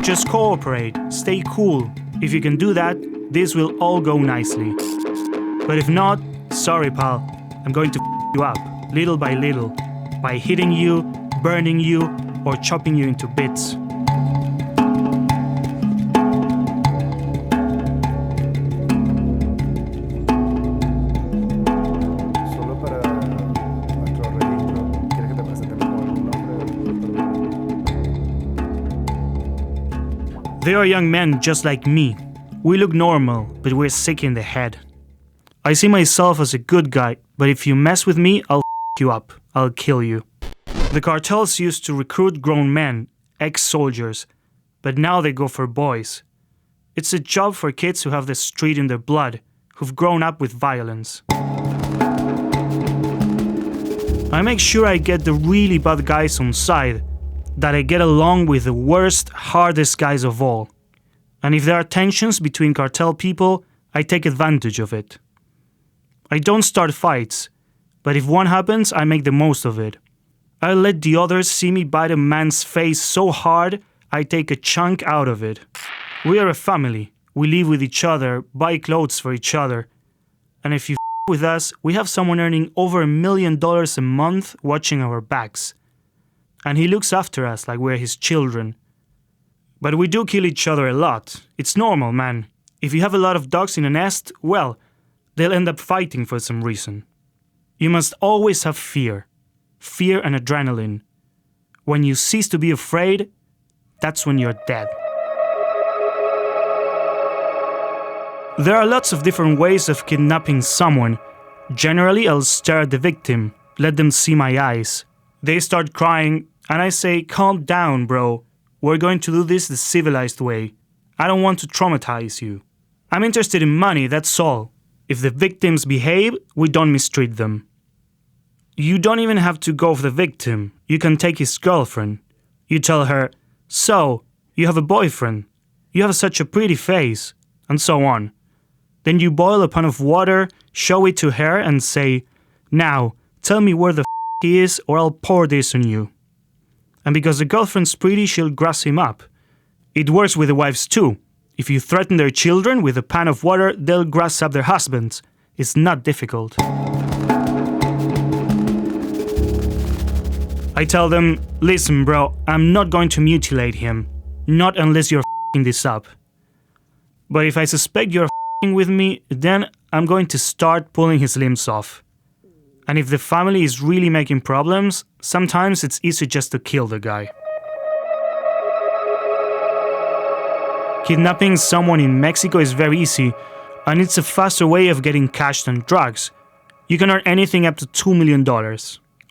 Just cooperate, stay cool. If you can do that, this will all go nicely. But if not, sorry pal, I'm going to you up, little by little, by hitting you, burning you, or chopping you into bits. They are young men just like me. We look normal, but we're sick in the head. I see myself as a good guy, but if you mess with me, I'll you up. I'll kill you. The cartels used to recruit grown men, ex-soldiers, but now they go for boys. It's a job for kids who have the street in their blood, who've grown up with violence. I make sure I get the really bad guys on side, that I get along with the worst, hardest guys of all. And if there are tensions between cartel people, I take advantage of it. I don't start fights, but if one happens, I make the most of it. I let the others see me bite a man's face so hard, I take a chunk out of it. We are a family. We live with each other, buy clothes for each other. And if you with us, we have someone earning over $1 million a month watching our backs. And he looks after us like we're his children. But we do kill each other a lot. It's normal, man. If you have a lot of dogs in a nest, well, they'll end up fighting for some reason. You must always have fear. Fear and adrenaline. When you cease to be afraid, that's when you're dead. There are lots of different ways of kidnapping someone. Generally, I'll stare at the victim, let them see my eyes. They start crying, and I say, calm down, bro. We're going to do this the civilized way. I don't want to traumatize you. I'm interested in money, that's all. If the victims behave, we don't mistreat them. You don't even have to go for the victim. You can take his girlfriend. You tell her, so, you have a boyfriend. You have such a pretty face, and so on. Then you boil a pan of water, show it to her, and say, now, tell me where the he is, or I'll pour this on you. And because the girlfriend's pretty, she'll grass him up. It works with the wives too. If you threaten their children with a pan of water, they'll grass up their husbands. It's not difficult. I tell them, listen bro, I'm not going to mutilate him. Not unless you're f***ing this up. But if I suspect you're f***ing with me, then I'm going to start pulling his limbs off. And if the family is really making problems, sometimes it's easy just to kill the guy. Kidnapping someone in Mexico is very easy, and it's a faster way of getting cash than drugs. You can earn anything up to $2 million.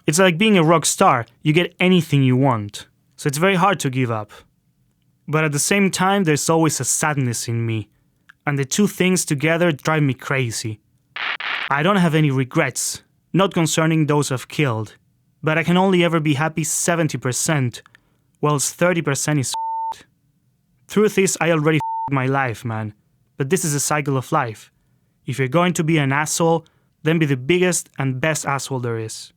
It's like being a rock star, you get anything you want. So it's very hard to give up. But at the same time, there's always a sadness in me. And the two things together drive me crazy. I don't have any regrets. Not concerning those I've killed, but I can only ever be happy 70%, whilst 30% is f***ed. Truth is, I already f***ed my life, man, but this is a cycle of life. If you're going to be an asshole, then be the biggest and best asshole there is.